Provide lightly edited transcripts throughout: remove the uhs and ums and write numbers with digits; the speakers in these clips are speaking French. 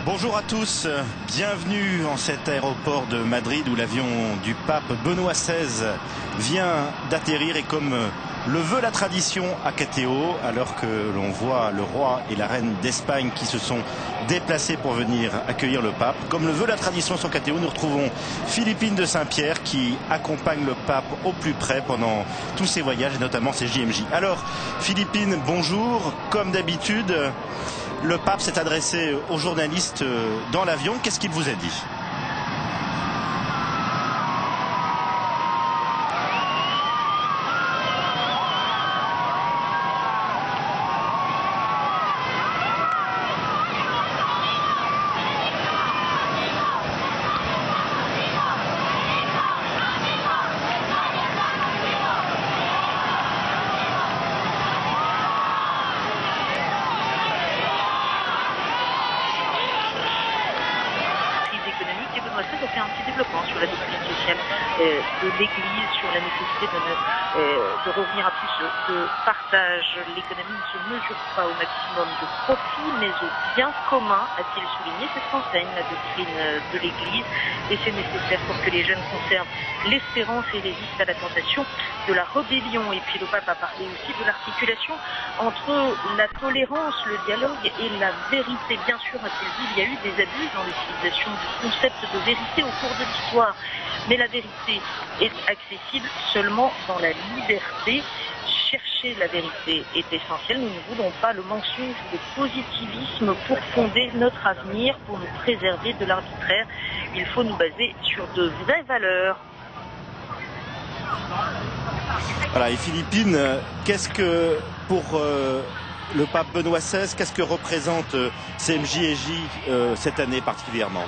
Bonjour à tous, bienvenue en cet aéroport de Madrid où l'avion du pape Benoît XVI vient d'atterrir et comme le veut la tradition à Callao, alors que l'on voit le roi et la reine d'Espagne qui se sont déplacés pour venir accueillir le pape, comme le veut la tradition sur Callao, nous retrouvons Philippine de Saint-Pierre qui accompagne le pape au plus près pendant tous ses voyages et notamment ses JMJ. Alors Philippine, bonjour, comme d'habitude. Le pape s'est adressé aux journalistes dans l'avion. Qu'est-ce qu'il vous a dit ? Ça fait un petit développement sur la doctrine sociale de l'Église, sur la nécessité de revenir à plus de partage. L'économie ne se mesure pas au maximum de profit, mais au bien commun, a-t-il souligné. C'est ce qu'enseigne la doctrine de l'Église, et c'est nécessaire pour que les jeunes conservent l'espérance et résistent à la tentation de la rébellion. Et puis le pape a parlé aussi de l'articulation entre la tolérance, le dialogue et la vérité. Bien sûr, a-t-il dit, il y a eu des abus dans l'utilisation du concept de vérité au cours de l'histoire, mais la vérité est accessible seulement dans la liberté. Chercher la vérité est essentiel. Nous ne voulons pas le mensonge ou le positivisme pour fonder notre avenir, pour nous préserver de l'arbitraire. Il faut nous baser sur de vraies valeurs. Voilà, et Philippine, qu'est-ce que pour le pape Benoît XVI, qu'est-ce que représente CMJJ cette année particulièrement ?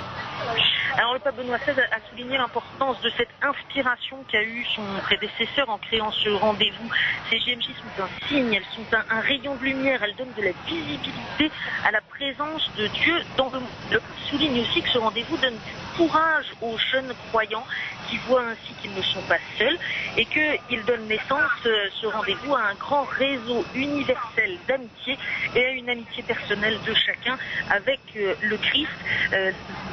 Alors le pape Benoît XVI a souligné l'importance de cette inspiration qu'a eu son prédécesseur en créant ce rendez-vous. Ces JMJ sont un signe, elles sont un rayon de lumière, elles donnent de la visibilité à la présence de Dieu dans le monde. Il souligne aussi que ce rendez-vous donne du courage aux jeunes croyants qui voient ainsi qu'ils ne sont pas seuls et qu'il donne naissance, ce rendez-vous, à un grand réseau universel d'amitié et à une amitié personnelle de chacun avec le Christ.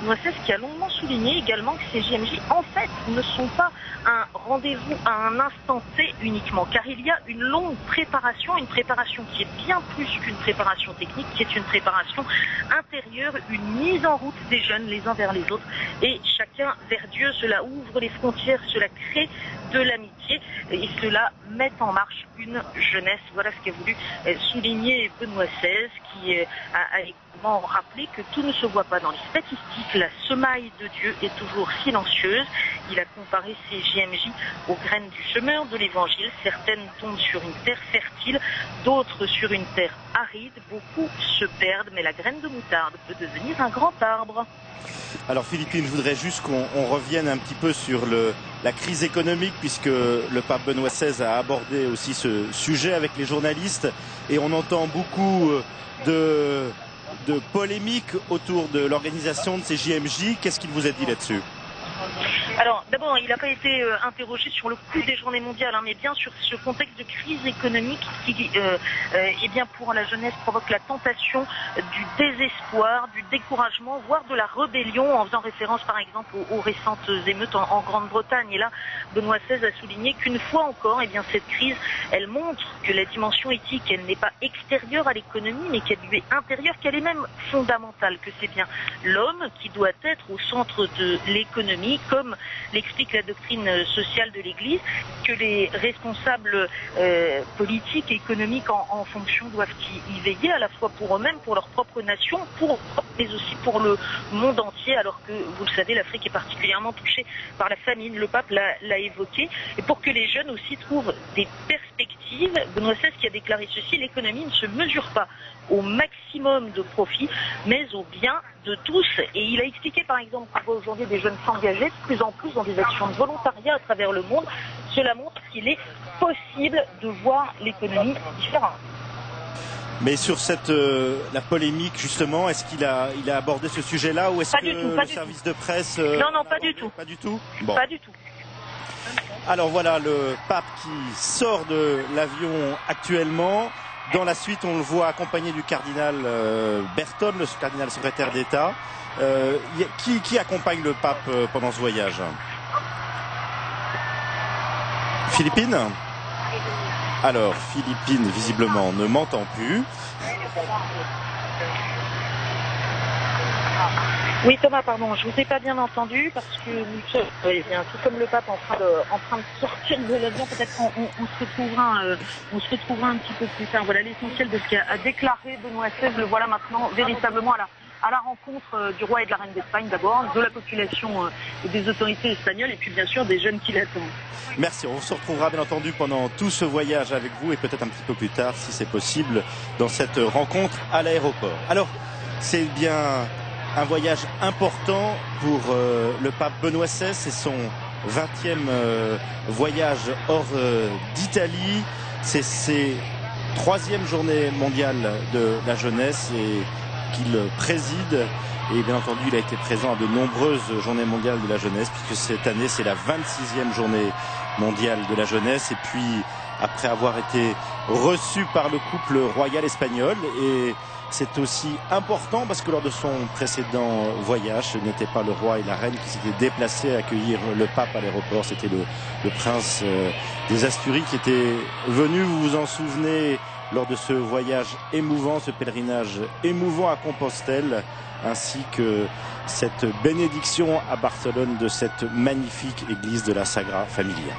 Benoît XVI qui a longuement souligné également que ces JMJ, en fait, ne sont pas un rendez-vous à un instant T uniquement, car il y a une longue préparation, une préparation qui est bien plus qu'une préparation technique, qui est une préparation intérieure, une mise en route des jeunes les uns vers les autres et chacun vers Dieu. Cela ouvre les frontières, cela crée de l'amitié et cela met en marche une jeunesse. Voilà ce qu'a voulu souligner Benoît XVI, qui a également rappelé que tout ne se voit pas dans les statistiques. La semaille de Dieu est toujours silencieuse. Il a comparé ces JMJ aux graines du semeur de l'évangile. Certaines tombent sur une terre fertile, d'autres sur une terre aride. Beaucoup se perdent, mais la graine de moutarde peut devenir un grand arbre. Alors Philippine, je voudrais juste qu'on revienne un petit peu sur la crise économique, puisque le pape Benoît XVI a abordé aussi ce sujet avec les journalistes et on entend beaucoup de polémiques autour de l'organisation de ces JMJ. Qu'est-ce qu'il vous a dit là-dessus ? Alors, d'abord, il n'a pas été interrogé sur le coût des journées mondiales, mais bien sur ce contexte de crise économique qui, eh bien, pour la jeunesse, provoque la tentation du désespoir, du découragement, voire de la rébellion, en faisant référence, par exemple, aux récentes émeutes en Grande-Bretagne. Et là, Benoît XVI a souligné qu'une fois encore, eh bien, cette crise, elle montre que la dimension éthique, elle n'est pas extérieure à l'économie, mais qu'elle lui est intérieure, qu'elle est même fondamentale, que c'est bien l'homme qui doit être au centre de l'économie, comme l'explique la doctrine sociale de l'Église, que les responsables politiques et économiques en fonction doivent y veiller, à la fois pour eux-mêmes, pour leur propre nation, mais aussi pour le monde entier, alors que, vous le savez, l'Afrique est particulièrement touchée par la famine. Le pape l'a évoqué, et pour que les jeunes aussi trouvent des perspectives. Benoît XVI qui a déclaré ceci: l'économie ne se mesure pas au maximum de profit, mais au bien de tous. Et il a expliqué, par exemple, qu'on voit aujourd'hui des jeunes s'engager de plus en plus dans des actions de volontariat à travers le monde. Cela montre qu'il est possible de voir l'économie différemment. Mais sur la polémique, justement, est-ce qu'il a abordé ce sujet-là ou est-ce que le service de presse... Non, pas du tout. Pas du tout ? Bon. Pas du tout. Alors voilà, le pape qui sort de l'avion actuellement. dans la suite, on le voit accompagné du cardinal Berton, le cardinal secrétaire d'État. Qui accompagne le pape pendant ce voyage? Philippine? Alors, Philippine, visiblement, ne m'entend plus. Oui, Thomas, pardon, je vous ai pas bien entendu parce que tout comme le pape en train de sortir de l'avion, peut-être on se retrouvera un petit peu plus tard. Voilà l'essentiel de ce qu'a déclaré Benoît XVI. Le voilà maintenant véritablement à la rencontre du roi et de la reine d'Espagne d'abord, de la population et des autorités espagnoles et puis bien sûr des jeunes qui l'attendent. Merci, on se retrouvera bien entendu pendant tout ce voyage avec vous et peut-être un petit peu plus tard si c'est possible dans cette rencontre à l'aéroport. Alors, c'est bien un voyage important pour le pape Benoît XVI, c'est son 20e voyage hors d'Italie, c'est ses 3e journées mondiales de la jeunesse et qu'il préside. Et bien entendu, il a été présent à de nombreuses journées mondiales de la jeunesse, puisque cette année, c'est la 26e journée mondiale de la jeunesse. Et puis, après avoir été reçu par le couple royal espagnol, et c'est aussi important parce que lors de son précédent voyage, ce n'était pas le roi et la reine qui s'étaient déplacés à accueillir le pape à l'aéroport, c'était le prince des Asturies qui était venu, vous vous en souvenez, lors de ce voyage émouvant, ce pèlerinage émouvant à Compostelle, ainsi que cette bénédiction à Barcelone de cette magnifique église de la Sagrada Familia.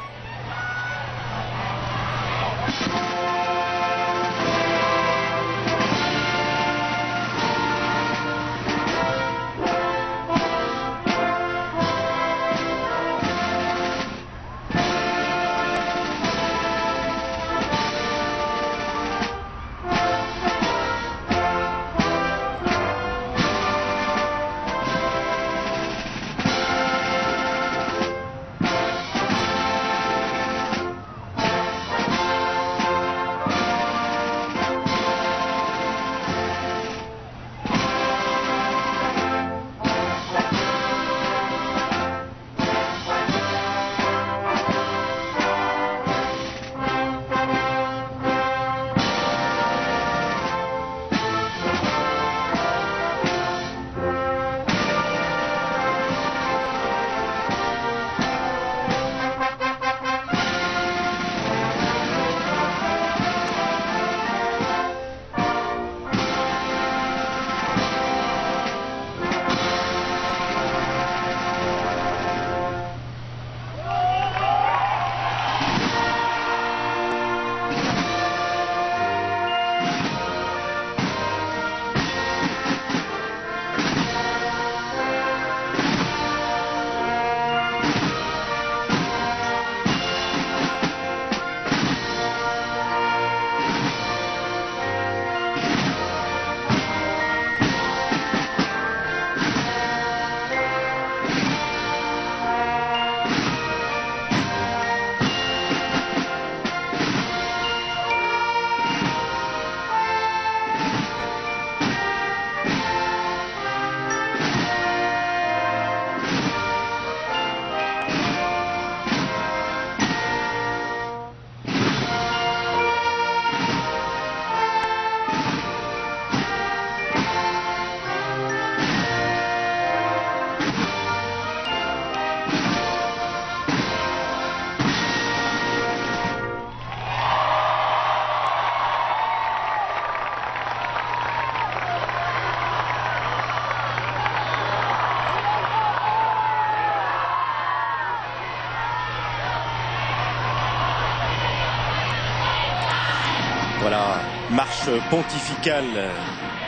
Voilà, marche pontificale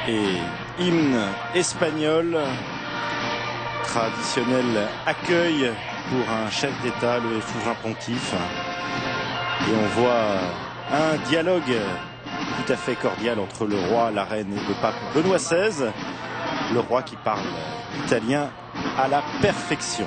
et hymne espagnol, traditionnel accueil pour un chef d'État, le souverain pontife. Et on voit un dialogue tout à fait cordial entre le roi, la reine et le pape Benoît XVI. Le roi qui parle italien à la perfection.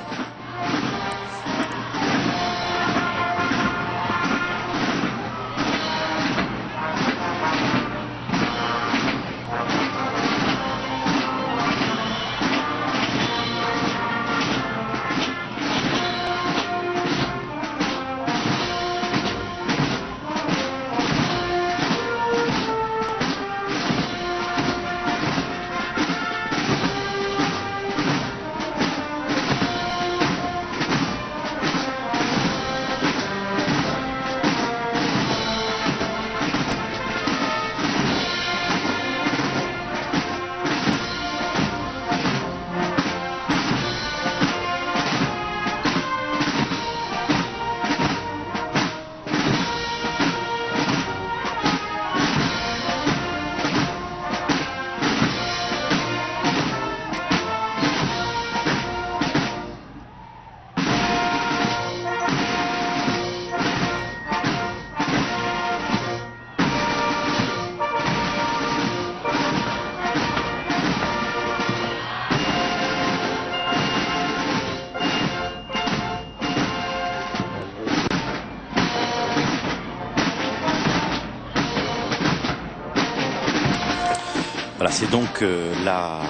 Voilà, c'est donc la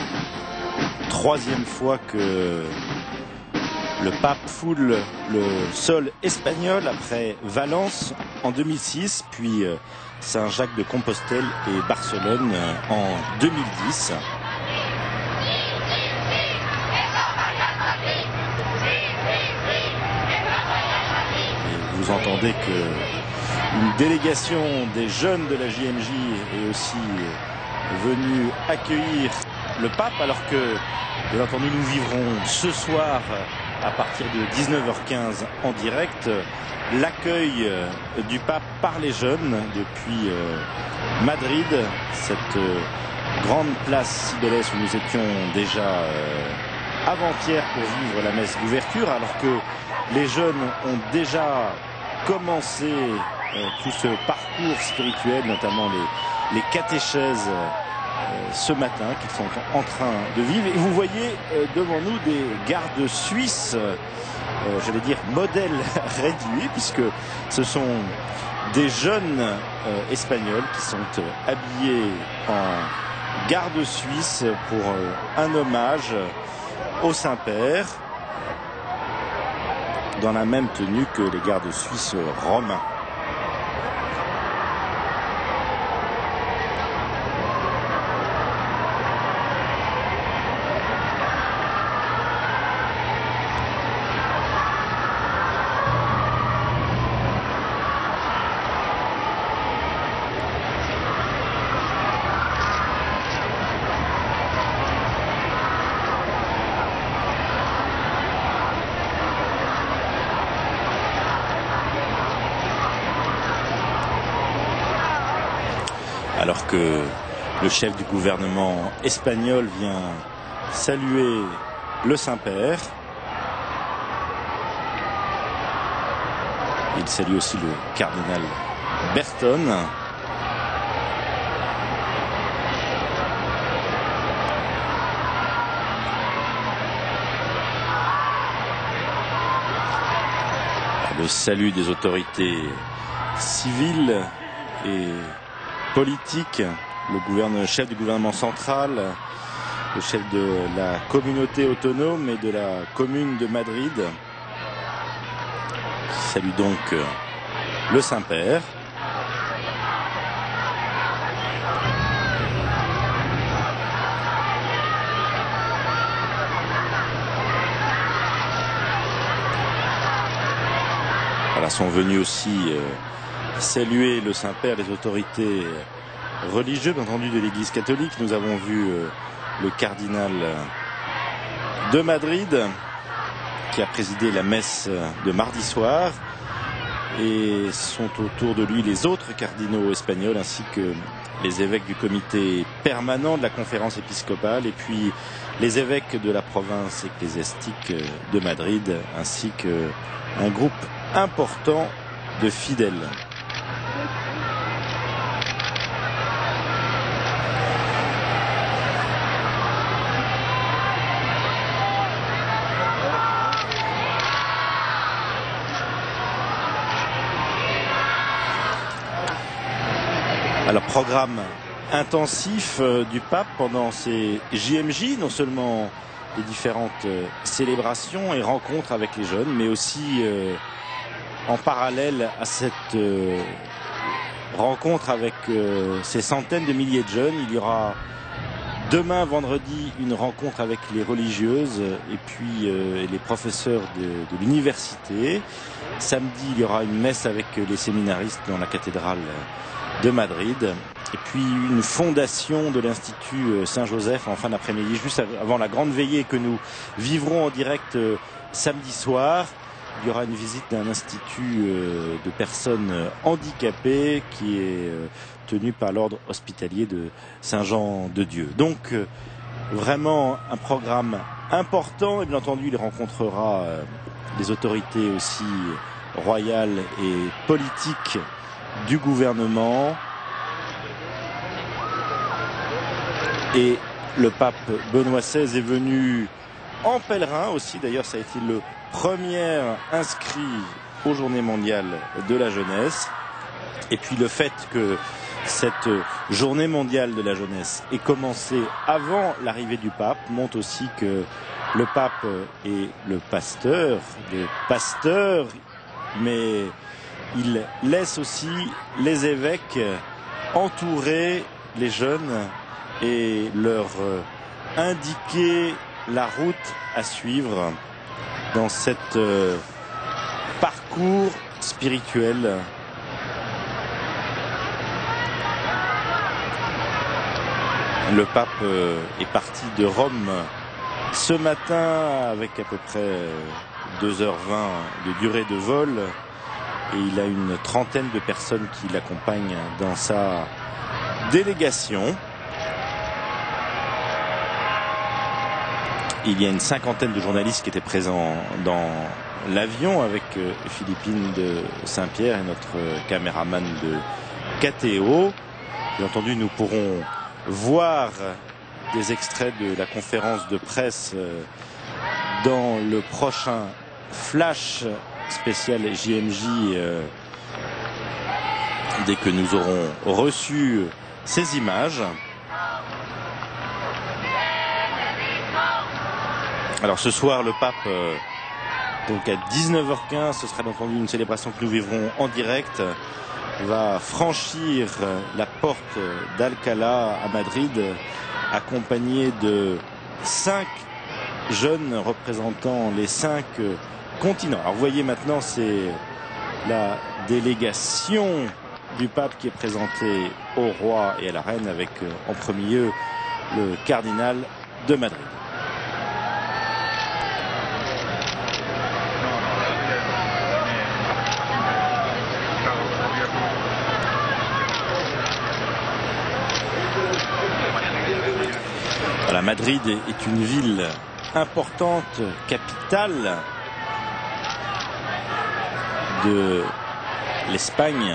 troisième fois que le pape foule le sol espagnol, après Valence en 2006, puis Saint-Jacques de Compostelle et Barcelone en 2010. Et vous entendez que une délégation des jeunes de la JMJ est aussi venue accueillir le pape, alors que, bien entendu, nous vivrons ce soir à partir de 19h15 en direct l'accueil du pape par les jeunes depuis Madrid, cette grande place Cibeles où nous étions déjà avant-hier pour vivre la messe d'ouverture, alors que les jeunes ont déjà commencé tout ce parcours spirituel, notamment les catéchèses ce matin qu'ils sont en train de vivre. Et vous voyez devant nous des gardes suisses, j'allais dire modèle réduit, puisque ce sont des jeunes espagnols qui sont habillés en garde suisse pour un hommage au Saint-Père, dans la même tenue que les gardes suisses romains. Alors que le chef du gouvernement espagnol vient saluer le Saint-Père, il salue aussi le cardinal Berton. Le salut des autorités civiles et politique, le chef du gouvernement central, le chef de la communauté autonome et de la commune de Madrid, salue donc le Saint-Père. Voilà, sont venus aussi saluer le Saint-Père, les autorités religieuses, bien entendu, de l'Église catholique. Nous avons vu le cardinal de Madrid qui a présidé la messe de mardi soir, et sont autour de lui les autres cardinaux espagnols ainsi que les évêques du comité permanent de la conférence épiscopale, et puis les évêques de la province ecclésiastique de Madrid, ainsi qu'un groupe important de fidèles. Alors, programme intensif du pape pendant ces JMJ, non seulement les différentes célébrations et rencontres avec les jeunes, mais aussi en parallèle à cette rencontre avec ces centaines de milliers de jeunes, il y aura demain vendredi une rencontre avec les religieuses et puis les professeurs de l'université. Samedi, il y aura une messe avec les séminaristes dans la cathédrale de Madrid, et puis une fondation de l'Institut Saint-Joseph en fin d'après-midi, juste avant la grande veillée que nous vivrons en direct samedi soir. Il y aura une visite d'un institut de personnes handicapées qui est tenu par l'ordre hospitalier de Saint-Jean-de-Dieu. Donc vraiment un programme important, et bien entendu il rencontrera les autorités aussi royales et politiques du gouvernement, et le pape Benoît XVI est venu en pèlerin aussi. D'ailleurs, ça a été le premier inscrit aux Journées mondiales de la jeunesse, Et puis le fait que cette journée mondiale de la jeunesse ait commencé avant l'arrivée du pape montre aussi que le pape est le pasteur, mais il laisse aussi les évêques entourer les jeunes et leur indiquer la route à suivre dans cet parcours spirituel. Le pape est parti de Rome ce matin avec à peu près 2h20 de durée de vol et il a une trentaine de personnes qui l'accompagnent dans sa délégation. Il y a une cinquantaine de journalistes qui étaient présents dans l'avion avec Philippine de Saint-Pierre et notre caméraman de KTO. Bien entendu, nous pourrons voir des extraits de la conférence de presse dans le prochain flash spécial JMJ dès que nous aurons reçu ces images. Alors ce soir le pape donc à 19h15 ce sera bien entendu une célébration que nous vivrons en direct, va franchir la porte d'Alcalá à Madrid accompagné de 5 jeunes représentant les 5 continents. Alors vous voyez maintenant c'est la délégation du pape qui est présentée au roi et à la reine avec en premier lieu le cardinal de Madrid. Voilà, Madrid est une ville importante, capitale de l'Espagne,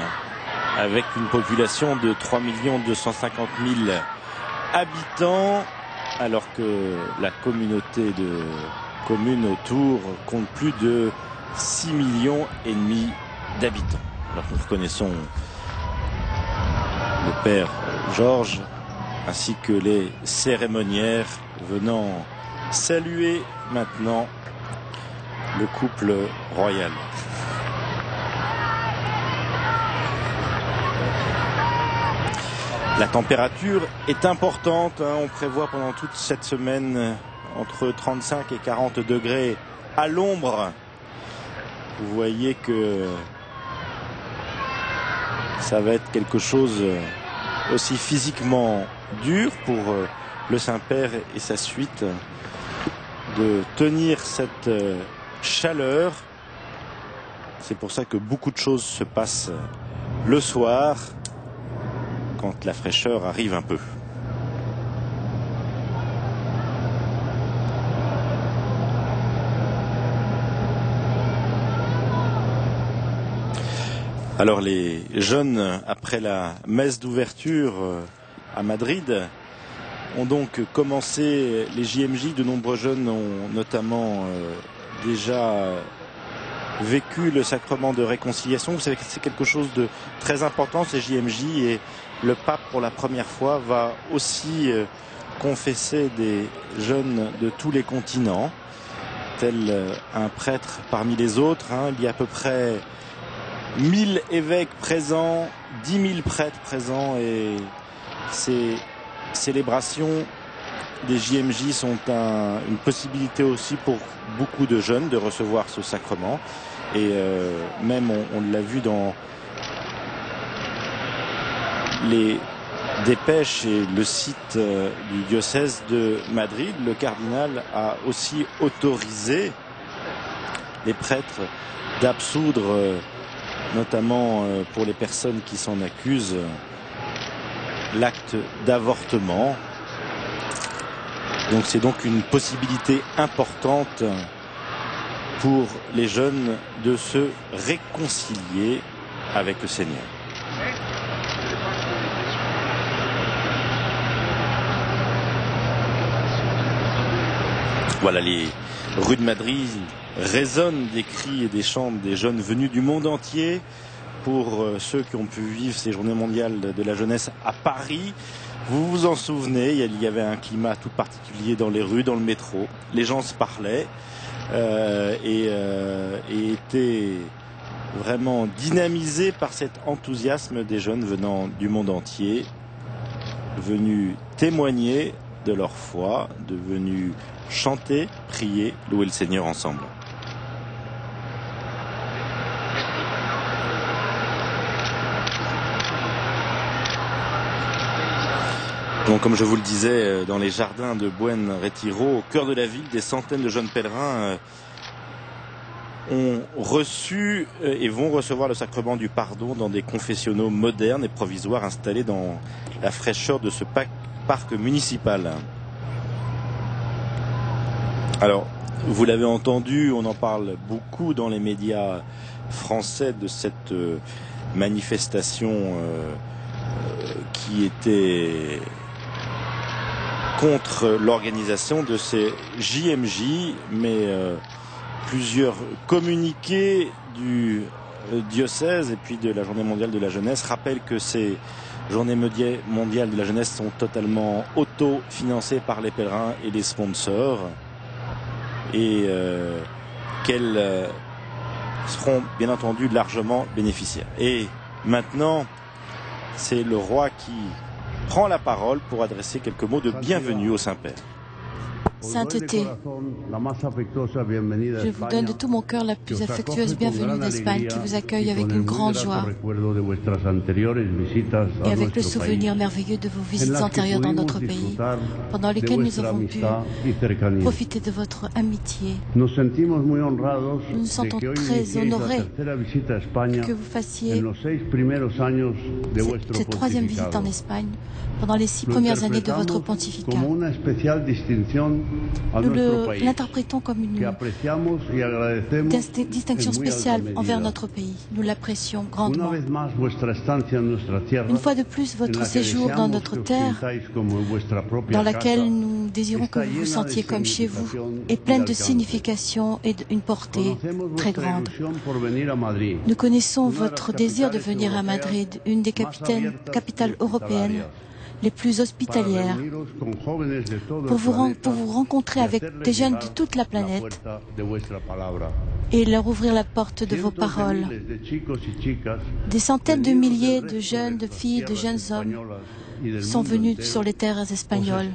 avec une population de 3 250 000 habitants, alors que la communauté de communes autour compte plus de 6,5 millions d'habitants. Alors nous reconnaissons le père Georges ainsi que les cérémoniaires venant saluer maintenant le couple royal. La température est importante, hein. On prévoit pendant toute cette semaine entre 35 et 40 degrés à l'ombre. Vous voyez que ça va être quelque chose aussi physiquement dur pour le Saint-Père et sa suite de tenir cette chaleur. C'est pour ça que beaucoup de choses se passent le soir quand la fraîcheur arrive un peu. Alors les jeunes, après la messe d'ouverture à Madrid, ont donc commencé les JMJ. De nombreux jeunes ont notamment déjà vécu le sacrement de réconciliation. Vous savez que c'est quelque chose de très important, ces JMJ, et le pape pour la première fois va aussi confesser des jeunes de tous les continents, tel un prêtre parmi les autres. Il y a à peu près 1000 évêques présents, 10 000 prêtres présents, et ces célébrations des JMJ sont une possibilité aussi pour beaucoup de jeunes de recevoir ce sacrement. Et même on l'a vu dans les dépêches et le site du diocèse de Madrid, le cardinal a aussi autorisé les prêtres d'absoudre, notamment pour les personnes qui s'en accusent, l'acte d'avortement. Donc c'est donc une possibilité importante pour les jeunes de se réconcilier avec le Seigneur. Voilà, les rues de Madrid résonnent des cris et des chants des jeunes venus du monde entier pour ceux qui ont pu vivre ces journées mondiales de la jeunesse à Paris. Vous vous en souvenez, il y avait un climat tout particulier dans les rues, dans le métro. Les gens se parlaient et étaient vraiment dynamisés par cet enthousiasme des jeunes venant du monde entier, venus témoigner de leur foi, venus chanter, prier, louer le Seigneur ensemble. Donc, comme je vous le disais, dans les jardins de Buen Retiro, au cœur de la ville, des centaines de jeunes pèlerins ont reçu et vont recevoir le sacrement du pardon dans des confessionnaux modernes et provisoires installés dans la fraîcheur de ce parc municipal. Alors, vous l'avez entendu, on en parle beaucoup dans les médias français de cette manifestation qui était contre l'organisation de ces JMJ, mais plusieurs communiqués du diocèse et puis de la Journée mondiale de la jeunesse rappellent que ces Journées mondiales de la jeunesse sont totalement auto-financées par les pèlerins et les sponsors et qu'elles seront bien entendu largement bénéficiaires. Et maintenant, c'est le roi qui prend la parole pour adresser quelques mots de bienvenue au Saint-Père. Sainteté, je vous donne de tout mon cœur la plus affectueuse bienvenue d'Espagne qui vous accueille avec une grande joie et avec le souvenir merveilleux de vos visites antérieures dans notre pays, pendant lesquelles nous avons pu profiter de votre amitié. Nous nous sentons très honorés que vous fassiez cette troisième visite en Espagne pendant les 6 premières années de votre pontificat. Nous l'interprétons comme une distinction spéciale envers notre pays. Nous l'apprécions grandement. Une fois de plus, votre séjour dans notre terre, dans laquelle nous désirons que vous vous sentiez comme chez vous, est pleine de signification et d'une portée très grande. Nous connaissons votre désir de venir à Madrid, une des capitales européennes les plus hospitalières, pour vous rencontrer avec des jeunes de toute la planète et leur ouvrir la porte de vos paroles. Des centaines de milliers de jeunes, de filles, de jeunes hommes sont venus sur les terres espagnoles.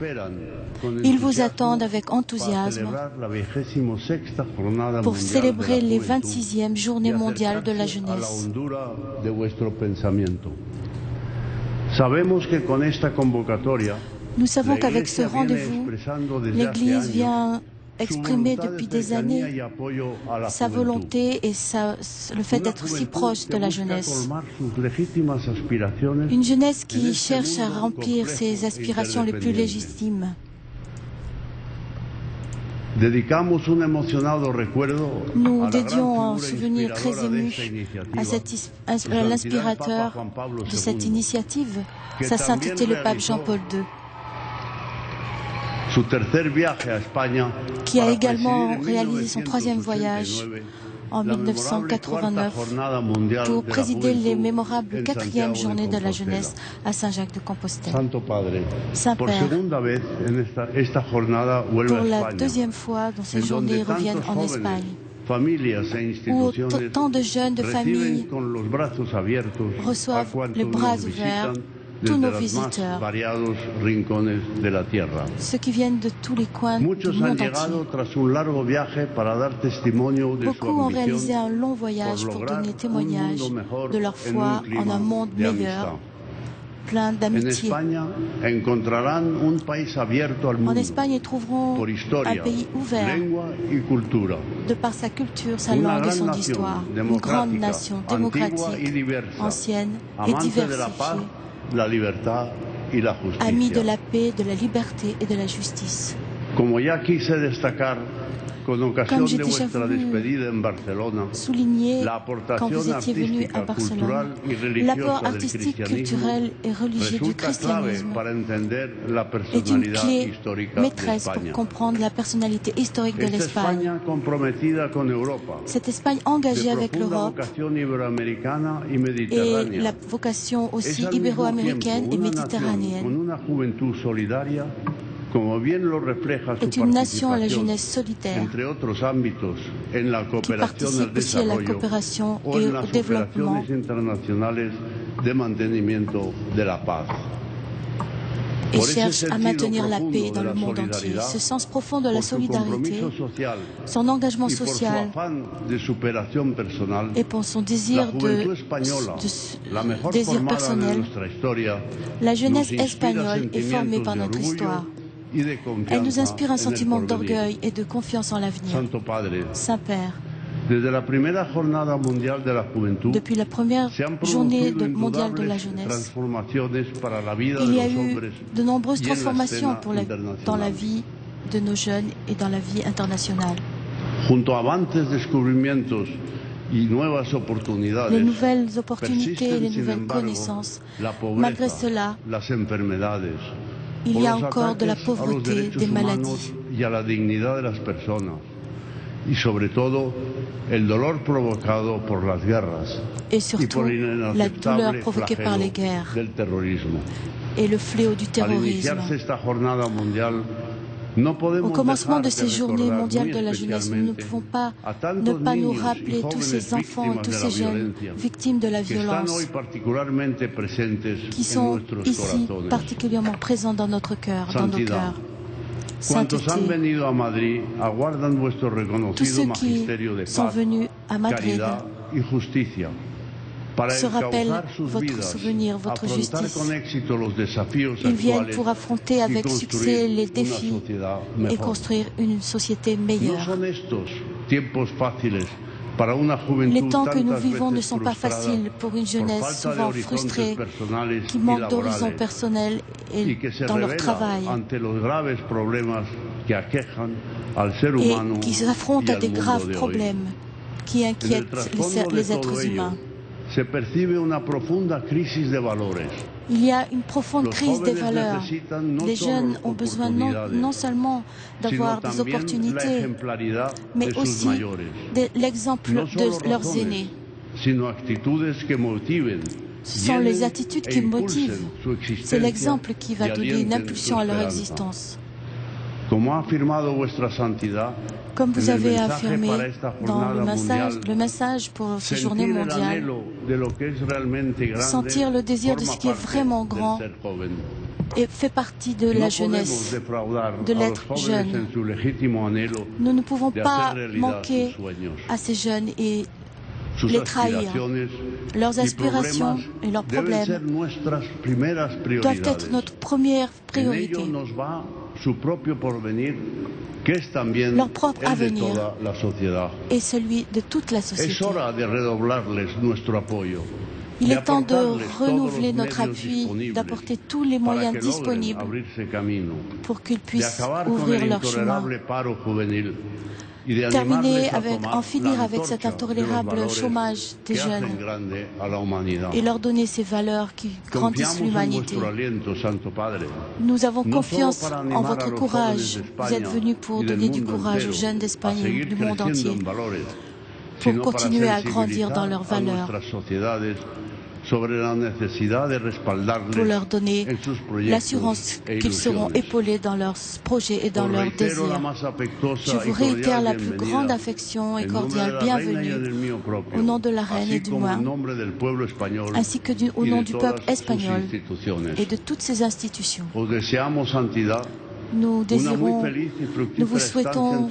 Ils vous attendent avec enthousiasme pour célébrer les 26e Journées mondiales de la jeunesse. Nous savons qu'avec ce rendez-vous, l'Église vient exprimer depuis des années sa volonté et le fait d'être si proche de la jeunesse. Une jeunesse qui cherche à remplir ses aspirations les plus légitimes. Nous dédions un souvenir très ému à l'inspirateur de cette initiative, Sa Sainteté le Pape Jean-Paul II, qui a également réalisé son 3e voyage en 1989 pour présider les mémorables 4e journées de la jeunesse à Saint-Jacques-de-Compostelle. Saint-Père, pour la 2e fois dans ces journées reviennent en Espagne, où tant de jeunes, de familles reçoivent les bras ouverts tous nos visiteurs, ceux qui viennent de tous les coins du monde entier. Beaucoup ont réalisé un long voyage pour donner témoignage de leur foi en un monde meilleur, plein d'amitié. En Espagne, ils trouveront un pays ouvert de par sa culture, sa langue et son histoire, une grande nation démocratique, ancienne et diversifiée, amis de la paix, de la liberté et de la justice. Comme j'ai déjà voulu souligner quand vous étiez venu à Barcelone, l'apport artistique, culturel et religieux du christianisme est une clé maîtresse pour comprendre la personnalité historique de l'Espagne. Cette Espagne engagée avec l'Europe et la vocation aussi ibéro-américaine et méditerranéenne est une nation à la jeunesse solidaire qui participe aussi à la coopération et au développement et cherche à maintenir la paix dans le monde entier. Ce sens profond de la solidarité, son engagement social et pour son désir désir personnel, la jeunesse espagnole est formée par notre histoire. Elle nous inspire un sentiment d'orgueil et de confiance en l'avenir. Saint-Père, depuis la première journée mondiale de la jeunesse, il y a eu de nombreuses transformations dans la vie de nos jeunes et dans la vie internationale. Les nouvelles opportunités, les nouvelles connaissances, malgré cela, il y a encore de la pauvreté, des maladies. Et surtout, la douleur provoquée par les guerres et le fléau du terrorisme. Au commencement de ces journées mondiales de la jeunesse, nous ne pouvons pas ne pas nous rappeler tous ces enfants, tous ces jeunes victimes de la violence qui sont ici particulièrement présents dans notre cœur, dans nos cœurs. Sainteté, tous ceux qui sont venus à Madrid se rappellent votre souvenir, votre justice. Ils viennent pour affronter avec succès les défis et construire une société meilleure. Les temps que nous vivons ne sont pas faciles pour une jeunesse souvent frustrée, qui manque d'horizon personnel et dans leur travail, et qui s'affrontent à des graves problèmes qui inquiètent les êtres humains. Il y a une profonde crise des valeurs. Les jeunes ont besoin non seulement d'avoir des opportunités, mais aussi de l'exemple de leurs aînés. Ce sont les attitudes qui motivent. C'est l'exemple qui va donner une impulsion à leur existence. Comme vous avez affirmé dans le message pour ces journées mondiales, sentir le désir de ce qui est vraiment grand et fait partie de la jeunesse, de l'être jeune. Nous ne pouvons pas manquer à ces jeunes et les trahir. Leurs aspirations et leurs problèmes doivent être notre première priorité. Leur propre avenir et celui de toute la société. Il est temps de renouveler notre appui, d'apporter tous les moyens disponibles pour qu'ils puissent ouvrir leur chemin. En finir avec cet intolérable chômage des jeunes et leur donner ces valeurs qui grandissent l'humanité. Nous avons confiance en votre courage. Vous êtes venus pour donner du courage aux jeunes d'Espagne et du monde entier, pour continuer à grandir dans leurs valeurs, pour leur donner l'assurance qu'ils seront épaulés dans leurs projets et dans leurs désirs. Je vous réitère la plus grande affection et cordiale bienvenue au nom de la Reine et du Roi, ainsi que au nom du peuple espagnol et de toutes ses institutions. Nous vous souhaitons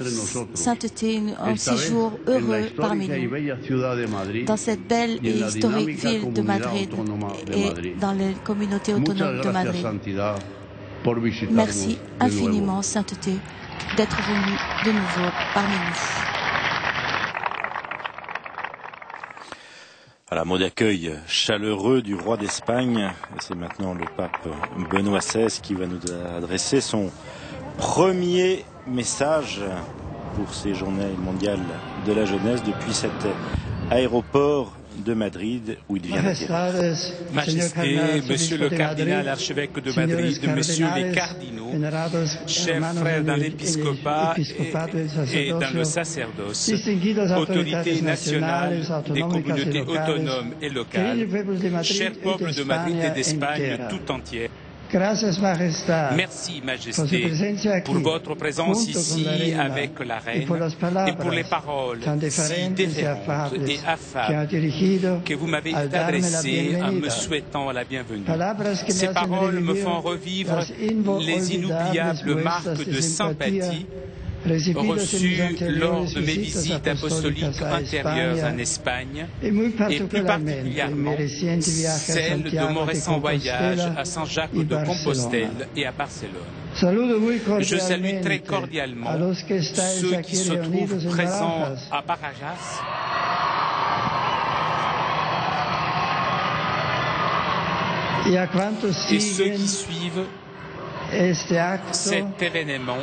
sainteté, un séjour heureux parmi nous, dans cette belle et historique ville de Madrid et dans les communautés autonomes de Madrid. Merci infiniment, sainteté, d'être venu de nouveau parmi nous. Voilà, mot d'accueil chaleureux du roi d'Espagne. C'est maintenant le pape Benoît XVI qui va nous adresser son premier message pour ces journées mondiales de la jeunesse depuis cet aéroport de Madrid où il vient d'atterrir. Majesté, Monsieur le cardinal archevêque de Madrid, Messieurs les cardinaux, chers frères dans l'épiscopat et dans le sacerdoce, autorités nationales des communautés autonomes et locales, chers peuples de Madrid et d'Espagne tout entière. Merci, Majesté, pour votre présence ici avec la Reine et pour les paroles si déférentes et affables que vous m'avez adressées en me souhaitant la bienvenue. Ces paroles me font revivre les inoubliables marques de sympathie reçues lors de mes visites apostoliques antérieures en Espagne et plus particulièrement celle de mon récent voyage à Saint-Jacques-de-Compostelle et à Barcelone. Je salue très cordialement ceux qui se trouvent présents à Barajas et ceux qui suivent cet événement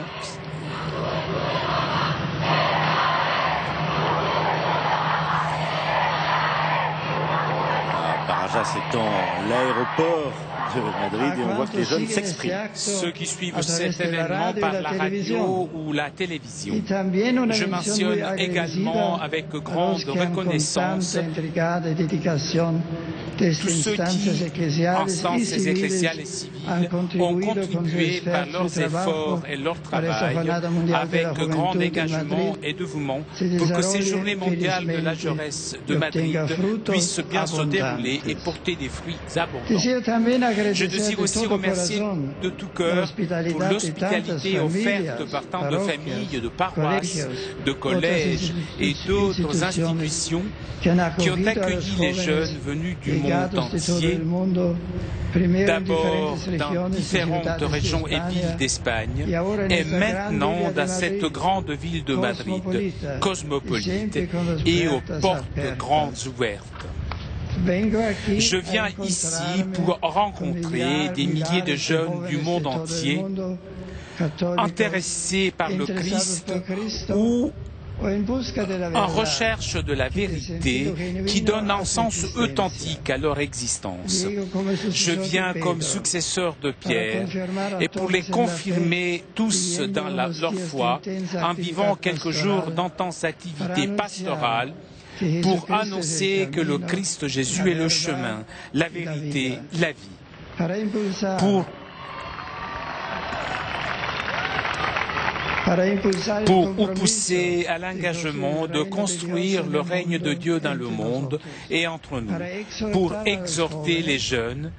Barajas étant l'aéroport de Madrid et on voit que les jeunes s'expriment. Ceux qui suivent cet événement par la radio ou la télévision. Je mentionne également avec grande reconnaissance tous ceux qui, en instances ecclésiales et civiles, ont contribué par leurs efforts et leur travail avec grand engagement et dévouement pour que ces journées mondiales de la jeunesse de Madrid puissent bien se dérouler et porter des fruits abondants. Je désire aussi remercier de tout cœur pour l'hospitalité offerte par tant de familles, de paroisses, de collèges et d'autres institutions qui ont accueilli les jeunes venus du monde entier, d'abord dans différentes régions et villes d'Espagne et maintenant dans cette grande ville de Madrid, cosmopolite et aux portes grandes ouvertes. Je viens ici pour rencontrer des milliers de jeunes du monde entier intéressés par le Christ ou en recherche de la vérité qui donne un sens authentique à leur existence. Je viens comme successeur de Pierre et pour les confirmer tous dans leur foi en vivant quelques jours d'intense activité pastorale pour annoncer que le Christ Jésus est le chemin, la vérité, la vie. Pour pousser à l'engagement de construire le règne de Dieu dans le monde et entre nous, pour exhorter les jeunes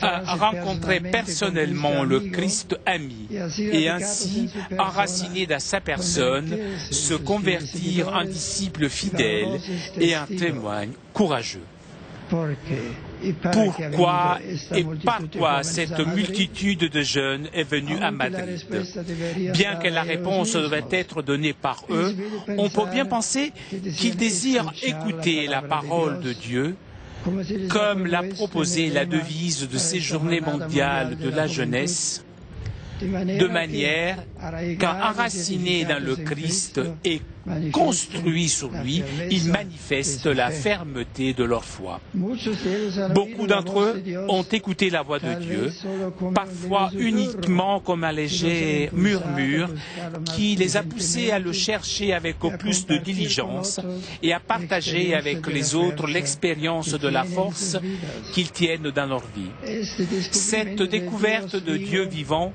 à rencontrer personnellement le Christ ami et ainsi, enraciné dans sa personne, se convertir en disciple fidèle et un témoin courageux. Pourquoi et par quoi cette multitude de jeunes est venue à Madrid? Bien que la réponse devait être donnée par eux, on peut bien penser qu'ils désirent écouter la parole de Dieu, comme l'a proposé la devise de ces journées mondiales de la jeunesse, de manière qu'enracinés dans le Christ et construits sur lui, ils manifestent la fermeté de leur foi. Beaucoup d'entre eux ont écouté la voix de Dieu, parfois uniquement comme un léger murmure qui les a poussés à le chercher avec plus de diligence et à partager avec les autres l'expérience de la force qu'ils tiennent dans leur vie. Cette découverte de Dieu vivant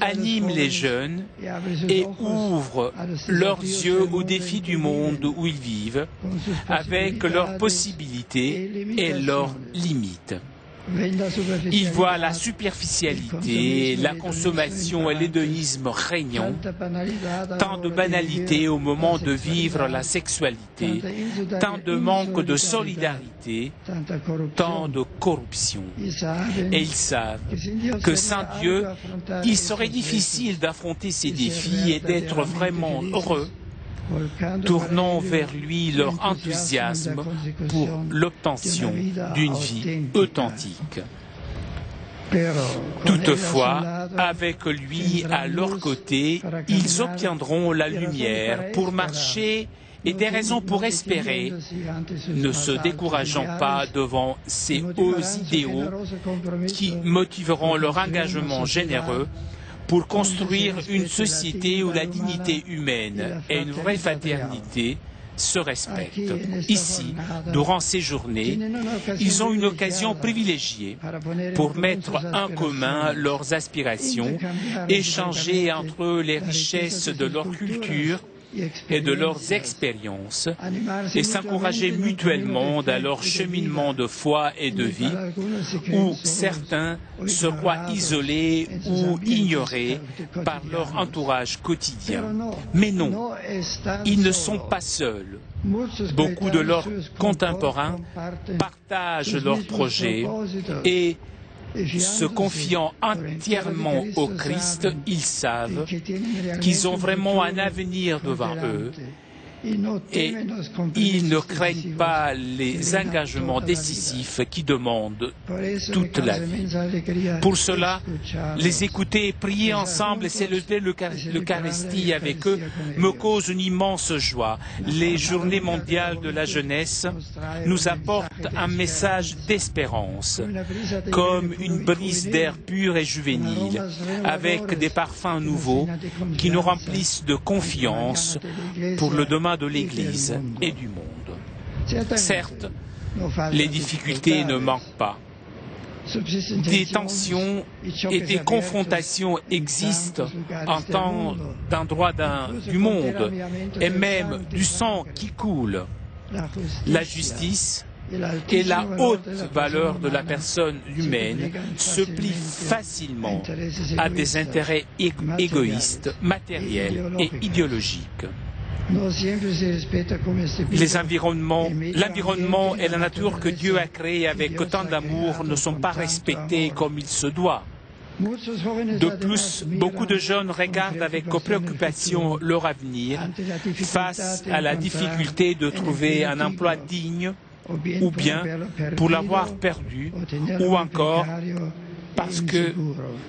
anime les jeunes et ouvre leurs yeux aux défis du monde où ils vivent, avec leurs possibilités et leurs limites. Ils voient la superficialité, la consommation et l'hédonisme régnant, tant de banalité au moment de vivre la sexualité, tant de manque de solidarité, tant de corruption. Et ils savent que sans Dieu, il serait difficile d'affronter ces défis et d'être vraiment heureux, tournant vers lui leur enthousiasme pour l'obtention d'une vie authentique. Toutefois, avec lui à leur côté, ils obtiendront la lumière pour marcher et des raisons pour espérer, ne se décourageant pas devant ces hauts idéaux qui motiveront leur engagement généreux pour construire une société où la dignité humaine et une vraie fraternité se respectent. Ici, durant ces journées, ils ont une occasion privilégiée pour mettre en commun leurs aspirations, échanger entre eux les richesses de leur culture et de leurs expériences et s'encourager mutuellement dans leur cheminement de foi et de vie où certains se croient isolés ou ignorés par leur entourage quotidien. Mais non, ils ne sont pas seuls. Beaucoup de leurs contemporains partagent leurs projets et se confiant entièrement au Christ, ils savent qu'ils ont vraiment un avenir devant eux et ils ne craignent pas les engagements décisifs qui demandent toute la vie. Pour cela, les écouter, prier ensemble et célébrer l'Eucharistie avec eux me cause une immense joie. Les Journées mondiales de la jeunesse nous apportent un message d'espérance, comme une brise d'air pur et juvénile, avec des parfums nouveaux qui nous remplissent de confiance pour le demain de l'Église et du monde. Certes, les difficultés ne manquent pas. Des tensions et des confrontations existent en tant d'endroits du monde et même du sang qui coule. La justice et la haute valeur de la personne humaine se plient facilement à des intérêts égoïstes, matériels et idéologiques. L'environnement et la nature que Dieu a créés avec autant d'amour ne sont pas respectés comme il se doit. De plus, beaucoup de jeunes regardent avec préoccupation leur avenir face à la difficulté de trouver un emploi digne ou bien pour l'avoir perdu ou encore parce que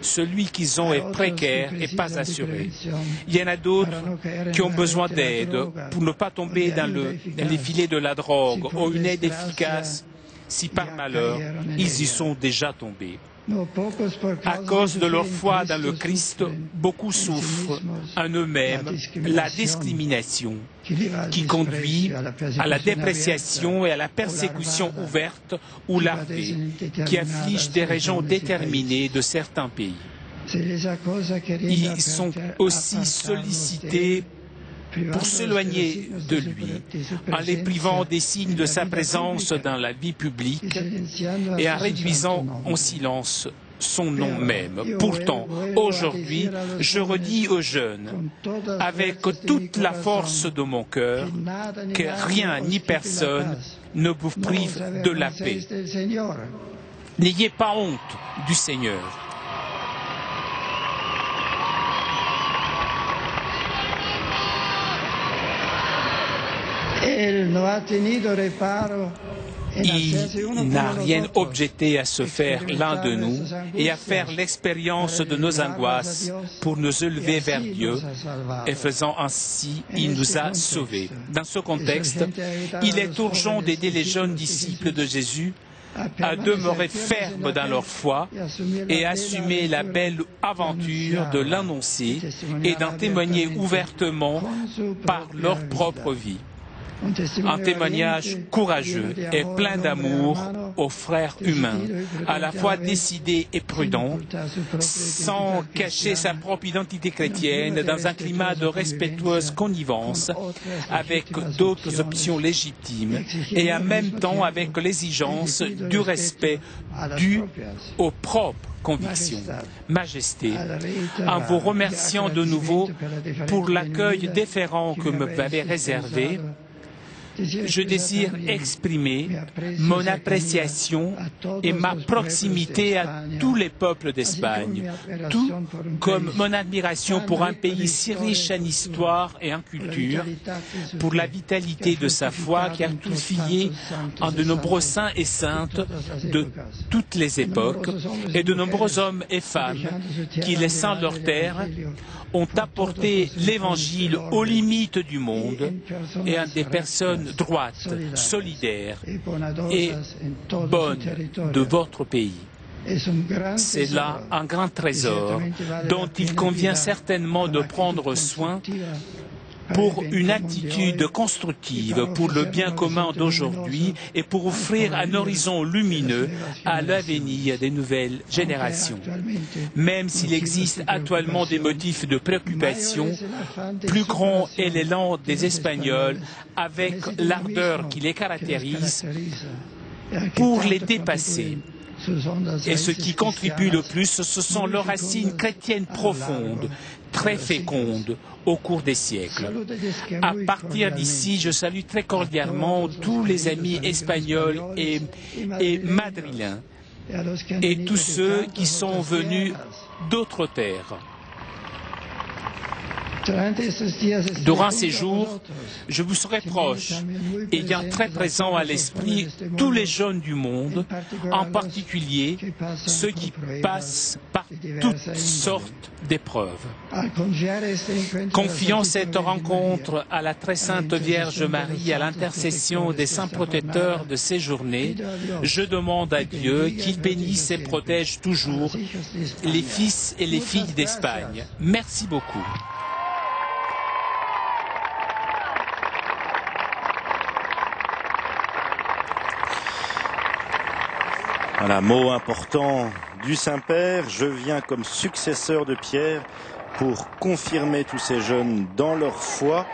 celui qu'ils ont est précaire et pas assuré. Il y en a d'autres qui ont besoin d'aide pour ne pas tomber dans les filets de la drogue ou une aide efficace si par malheur ils y sont déjà tombés. À cause de leur foi dans le Christ, beaucoup souffrent en eux-mêmes la discrimination qui conduit à la dépréciation et à la persécution ouverte ou larvée qui afflige des régions déterminées de certains pays. Ils sont aussi sollicités pour s'éloigner de lui, en les privant des signes de sa présence dans la vie publique et en réduisant en silence son nom même. Pourtant, aujourd'hui, je redis aux jeunes, avec toute la force de mon cœur, que rien ni personne ne vous prive de la paix. N'ayez pas honte du Seigneur. Il n'a rien objecté à se faire l'un de nous et à faire l'expérience de nos angoisses pour nous élever vers Dieu et faisant ainsi, il nous a sauvés. Dans ce contexte, il est urgent d'aider les jeunes disciples de Jésus à demeurer fermes dans leur foi et assumer la belle aventure de l'annoncer et d'en témoigner ouvertement par leur propre vie. Un témoignage courageux et plein d'amour aux frères humains, à la fois décidé et prudent, sans cacher sa propre identité chrétienne dans un climat de respectueuse connivence avec d'autres options légitimes et en même temps avec l'exigence du respect dû aux propres convictions. Majesté, en vous remerciant de nouveau pour l'accueil déférent que me m'avez réservé, je désire exprimer mon appréciation et ma proximité à tous les peuples d'Espagne, tout comme mon admiration pour un pays si riche en histoire et en culture, pour la vitalité de sa foi qui a touffillé en de nombreux saints et saintes de toutes les époques et de nombreux hommes et femmes qui, laissant leur terre, ont apporté l'Évangile aux limites du monde et à des personnes droites, solidaires et bonnes de votre pays. C'est là un grand trésor dont il convient certainement de prendre soin pour une attitude constructive pour le bien commun d'aujourd'hui et pour offrir un horizon lumineux à l'avenir des nouvelles générations. Même s'il existe actuellement des motifs de préoccupation, plus grand est l'élan des Espagnols avec l'ardeur qui les caractérise pour les dépasser. Et ce qui contribue le plus, ce sont leurs racines chrétiennes profondes, très fécondes au cours des siècles. À partir d'ici, je salue très cordialement tous les amis espagnols et madrilèns et tous ceux qui sont venus d'autres terres. Durant ces jours, je vous serai proche, ayant très présent à l'esprit tous les jeunes du monde, en particulier ceux qui passent par toutes sortes d'épreuves. Confiant cette rencontre à la très sainte Vierge Marie, à l'intercession des saints protecteurs de ces journées, je demande à Dieu qu'il bénisse et protège toujours les fils et les filles d'Espagne. Merci beaucoup. Voilà, mot important du Saint-Père. Je viens comme successeur de Pierre pour confirmer tous ces jeunes dans leur foi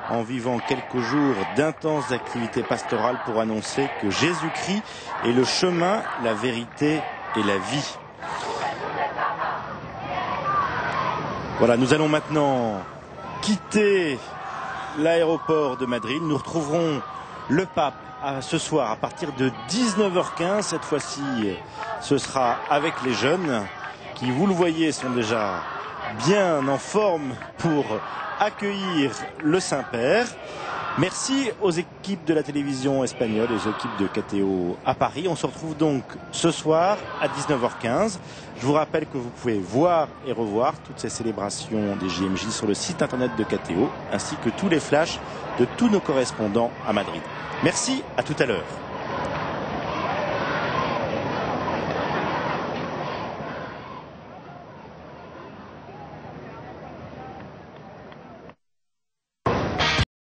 en vivant quelques jours d'intenses activités pastorales pour annoncer que Jésus-Christ est le chemin, la vérité et la vie. Voilà, nous allons maintenant quitter l'aéroport de Madrid. Nous retrouverons le pape ce soir à partir de 19h15. Cette fois-ci, ce sera avec les jeunes qui, vous le voyez, sont déjà bien en forme pour accueillir le Saint-Père. Merci aux équipes de la télévision espagnole et aux équipes de KTO à Paris. On se retrouve donc ce soir à 19h15. Je vous rappelle que vous pouvez voir et revoir toutes ces célébrations des JMJ sur le site internet de KTO, ainsi que tous les flashs de tous nos correspondants à Madrid. Merci, à tout à l'heure.